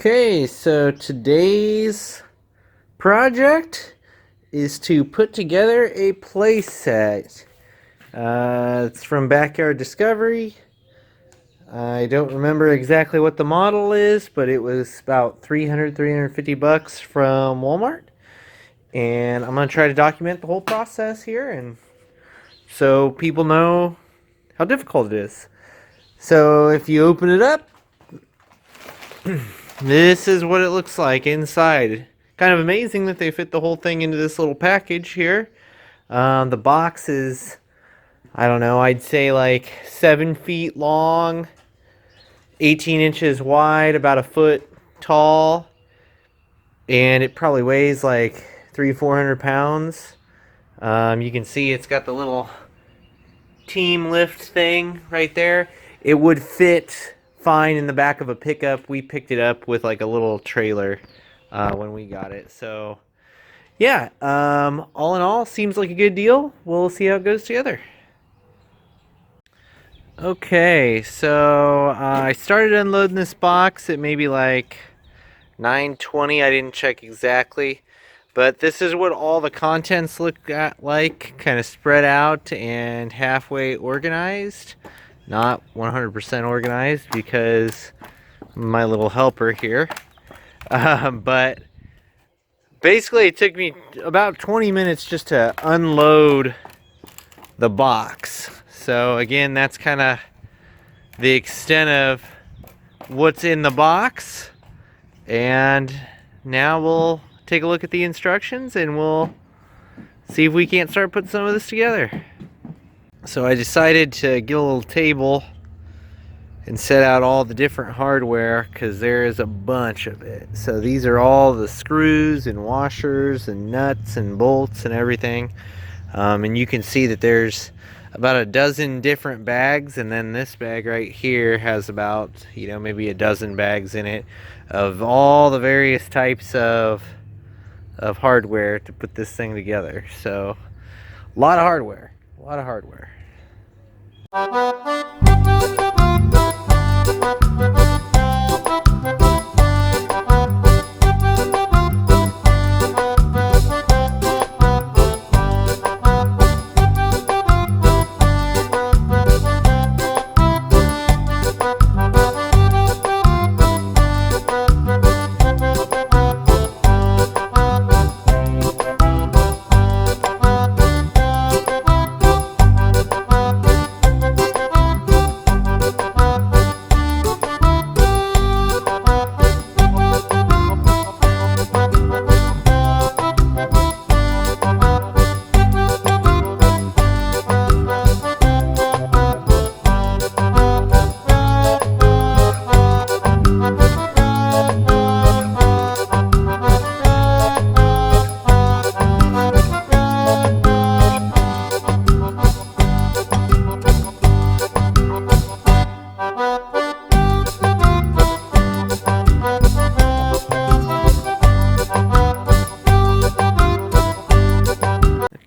Okay, so today's project is to put together a play set. It's from Backyard Discovery. I don't remember exactly what the model is, but it was about $350 from Walmart. And I'm going to try to document the whole process here and so people know how difficult it is. So if you open it up, this is what it looks like inside. Kind of amazing that they fit the whole thing into this little package here. The box is, I don't know, I'd say like 7 feet long, 18 inches wide, about a foot tall, and it probably weighs like 300-400 pounds. You can see it's got the little team lift thing right there. It would fit fine in the back of a pickup. We picked it up with like a little trailer when we got it. So yeah, all in all, seems like a good deal. We'll see how it goes together. Okay, so I started unloading this box at maybe like 9:20. I didn't check exactly, but this is what all the contents look like, kind of spread out and halfway organized. Not 100% organized because my little helper here. But basically it took me about 20 minutes just to unload the box. So again, that's kind of the extent of what's in the box. And now we'll take a look at the instructions and we'll see if we can't start putting some of this together. So I decided to get a little table and set out all the different hardware because there is a bunch of it. So these are all the screws and washers and nuts and bolts and everything. And you can see that there's about a dozen different bags, and then this bag right here has about, maybe a dozen bags in it of all the various types of hardware to put this thing together. So a lot of hardware. A lot of hardware.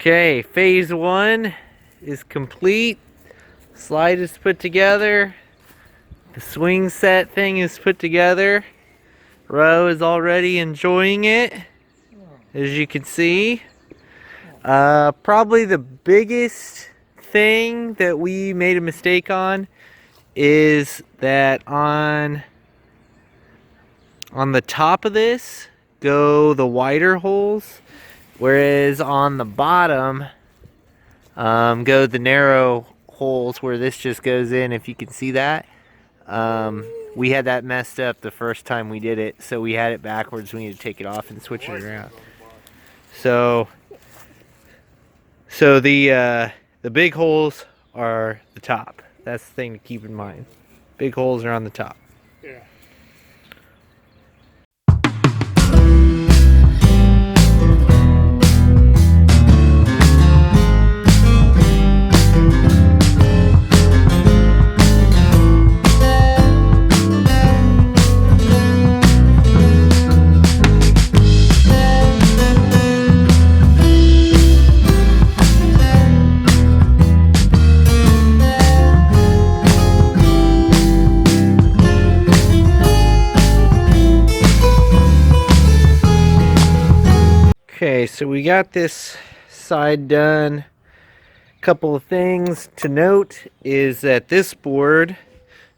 Okay, phase one is complete. Slide is put together. The swing set thing is put together. Ro is already enjoying it, as you can see. Probably the biggest thing that we made a mistake on is that on the top of this go the wider holes, whereas on the bottom go the narrow holes where this just goes in, if you can see that. We had that messed up the first time we did it, so we had it backwards. We need to take it off and switch it around. So the big holes are the top. That's the thing to keep in mind. Big holes are on the top. Yeah. Okay, so we got this side done. Couple of things to note is that this board,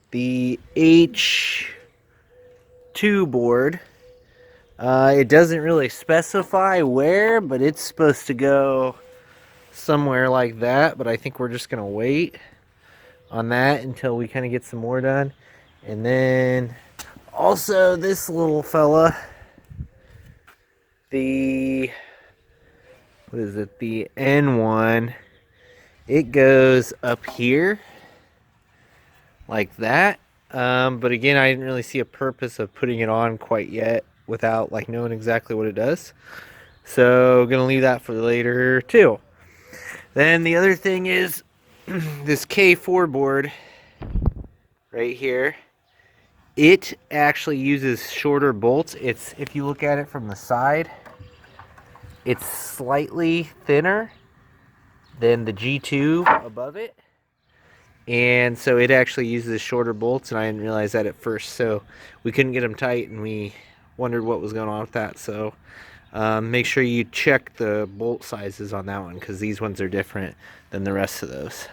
the H2 board, it doesn't really specify where, but it's supposed to go somewhere like that, but I think we're just gonna wait on that until we kind of get some more done. And then also this little fella, the what is it, the N1, it goes up here like that. But again, I didn't really see a purpose of putting it on quite yet without like knowing exactly what it does. So gonna leave that for later too. Then the other thing is this K4 board right here. It actually uses shorter bolts. It's, if you look at it from the side, it's slightly thinner than the G2 above it. And so it actually uses shorter bolts, and I didn't realize that at first. So we couldn't get them tight, and we wondered what was going on with that. So make sure you check the bolt sizes on that one, because these ones are different than the rest of those.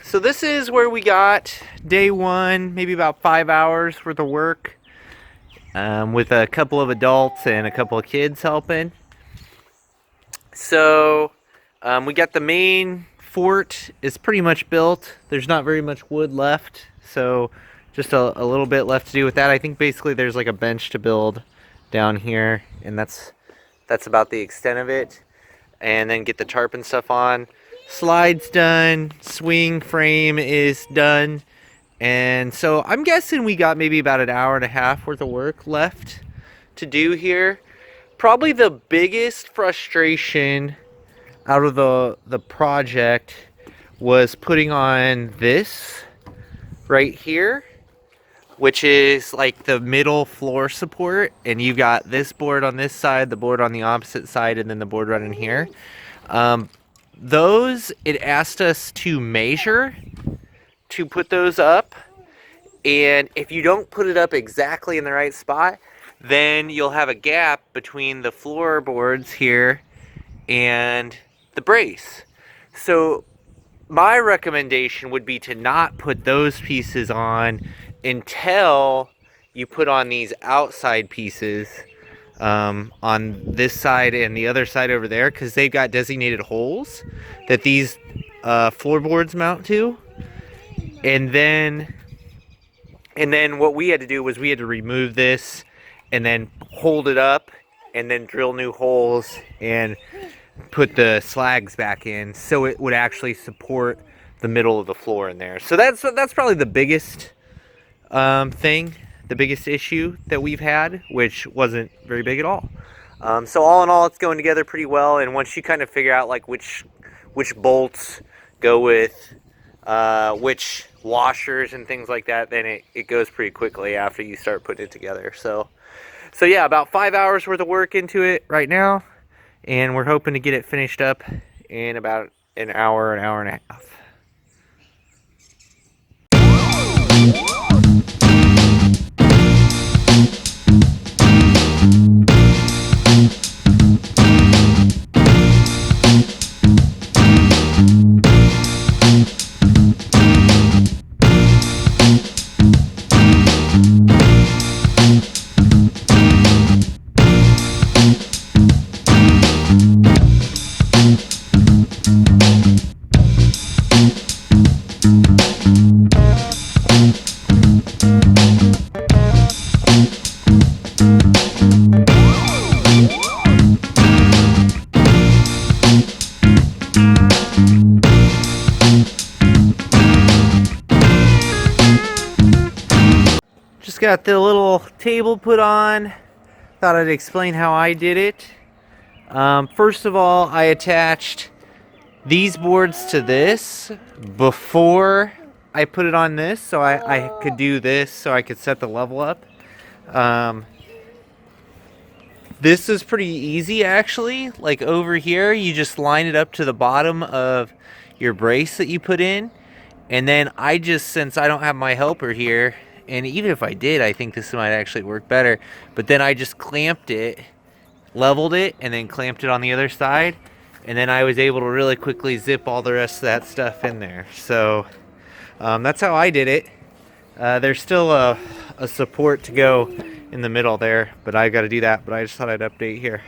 So this is where we got day one, maybe about 5 hours worth of work, with a couple of adults and a couple of kids helping. So we got the main fort is pretty much built. There's not very much wood left, so just a little bit left to do with that. I think basically there's like a bench to build down here, and that's about the extent of it. And then get the tarp and stuff on. Slide's done, swing frame is done, and so I'm guessing we got maybe about an hour and a half worth of work left to do here. Probably the biggest frustration out of the project was putting on this right here, which is like the middle floor support, and you've got this board on this side, the board on the opposite side, and then the board running here. Those, it asked us to measure to put those up, and if you don't put it up exactly in the right spot, then you'll have a gap between the floorboards here and the brace. So my recommendation would be to not put those pieces on until you put on these outside pieces on this side and the other side over there, because they've got designated holes that these floorboards mount to. And then what we had to do was we had to remove this and then hold it up and then drill new holes and put the slags back in so it would actually support the middle of the floor in there. So that's probably the biggest thing, the biggest issue that we've had, which wasn't very big at all. So all in all, it's going together pretty well. And once you kind of figure out like which bolts go with which washers and things like that, then it goes pretty quickly after you start putting it together. So yeah, about 5 hours worth of work into it right now, and we're hoping to get it finished up in about an hour and a half. Just got the little table put on. Thought I'd explain how I did it. First of all, I attached these boards to this before I put it on this, so I could do this, so I could set the level up. This is pretty easy actually. Like over here, you just line it up to the bottom of your brace that you put in, and then I just, since I don't have my helper here, and even if I did, I think this might actually work better, but then I just clamped it, leveled it, and then clamped it on the other side, and then I was able to really quickly zip all the rest of that stuff in there. So that's how I did it. There's still a support to go in the middle there, but I got to do that. But I just thought I'd update here.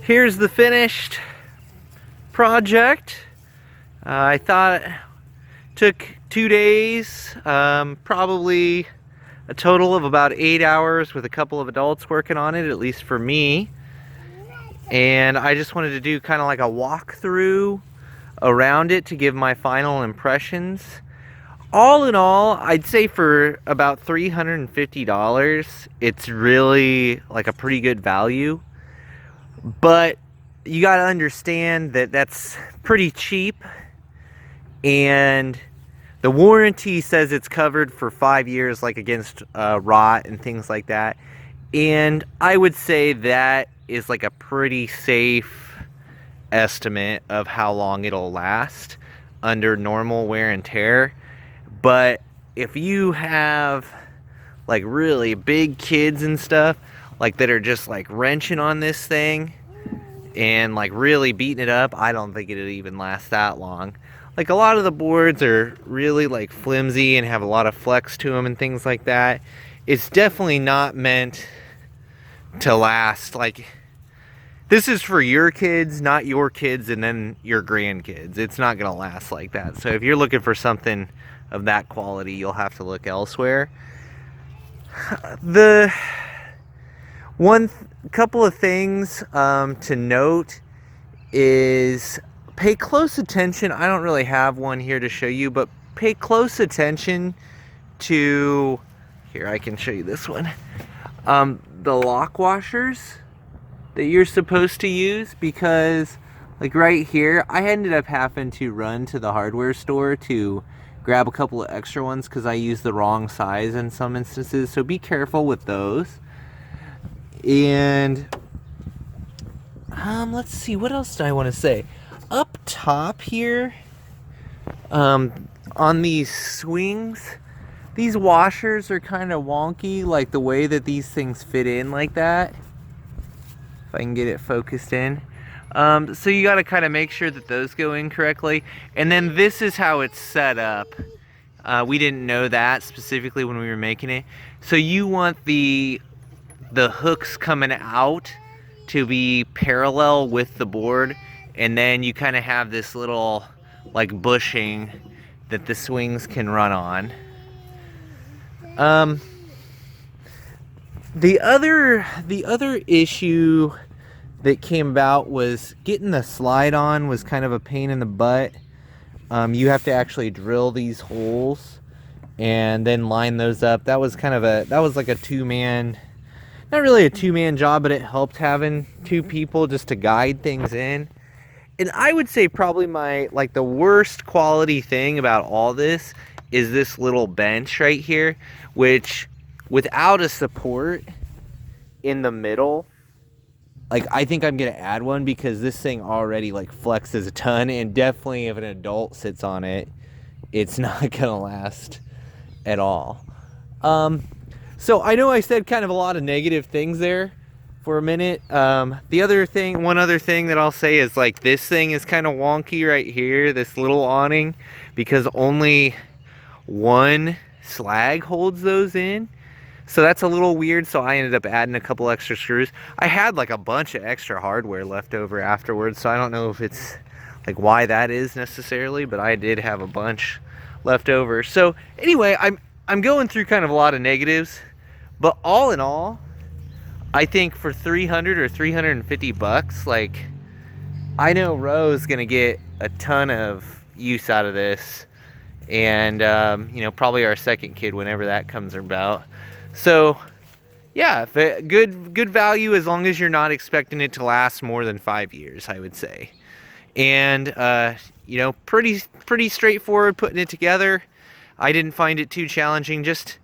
here's the finished project. I thought it took 2 days, probably a total of about 8 hours with a couple of adults working on it, at least for me. And I just wanted to do kind of like a walkthrough around it to give my final impressions. All in all, I'd say for about $350, it's really like a pretty good value. But you got to understand that that's pretty cheap, and the warranty says it's covered for 5 years, like against rot and things like that. And I would say that is like a pretty safe estimate of how long it'll last under normal wear and tear. But if you have like really big kids and stuff, like that are just like wrenching on this thing and like really beating it up, I don't think it'll even last that long. Like a lot of the boards are really like flimsy and have a lot of flex to them and things like that. It's definitely not meant to last. Like, this is for your kids, not your kids and then your grandkids. It's not gonna last like that. So if you're looking for something of that quality, you'll have to look elsewhere. The couple of things to note is pay close attention. I don't really have one here to show you, but pay close attention to, here I can show you this one, the lock washers that you're supposed to use, because like right here, I ended up having to run to the hardware store to grab a couple of extra ones because I used the wrong size in some instances, so be careful with those. And let's see, what else do I want to say? Up top here, on these swings, these washers are kind of wonky, like the way that these things fit in like that. If I can get it focused in. So you got to kind of make sure that those go in correctly. And then this is how it's set up. We didn't know that specifically when we were making it. So you want the hooks coming out to be parallel with the board, and then you kind of have this little like bushing that the swings can run on. The other issue that came about was getting the slide on was kind of a pain in the butt. You have to actually drill these holes and then line those up. That was like a two-man, not really a two-man job, but it helped having two people just to guide things in. And I would say probably the worst quality thing about all this is this little bench right here, which without a support in the middle, like I think I'm gonna add one, because this thing already like flexes a ton, and definitely if an adult sits on it, it's not gonna last at all. So I know I said kind of a lot of negative things there for a minute. One other thing that I'll say is like this thing is kind of wonky right here, this little awning, because only one slag holds those in. So that's a little weird, so I ended up adding a couple extra screws. I had like a bunch of extra hardware left over afterwards, so I don't know if it's like why that is necessarily, but I did have a bunch left over. So anyway, I'm going through kind of a lot of negatives, but all in all, I think for 300 or 350 bucks, like I know Ro's gonna get a ton of use out of this, and you know, probably our second kid whenever that comes about. So yeah, good value as long as you're not expecting it to last more than 5 years, I would say. And you know, pretty straightforward putting it together. I didn't find it too challenging. Just,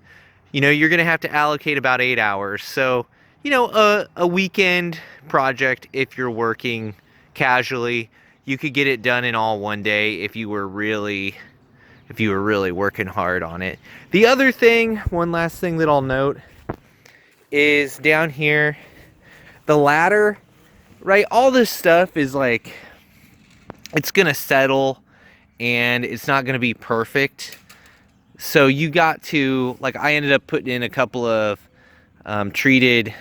you know, you're gonna have to allocate about 8 hours. So, you know, a weekend project, if you're working casually, you could get it done in all one day if you were really working hard on it. The other thing, one last thing that I'll note, is down here, the ladder, right? All this stuff is like, it's gonna settle and it's not gonna be perfect. So you got to, like, I ended up putting in a couple of treated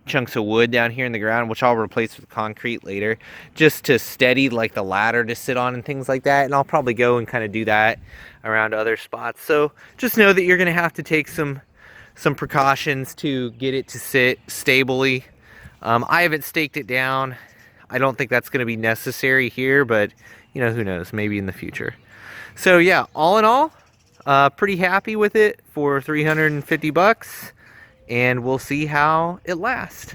chunks of wood down here in the ground, which I'll replace with concrete later, just to steady like the ladder to sit on and things like that. And I'll probably go and kind of do that around other spots. So just know that you're gonna have to take some precautions to get it to sit stably. I haven't staked it down. I don't think that's gonna be necessary here, but you know, who knows, maybe in the future. So yeah, all in all, pretty happy with it for 350 bucks, and we'll see how it lasts.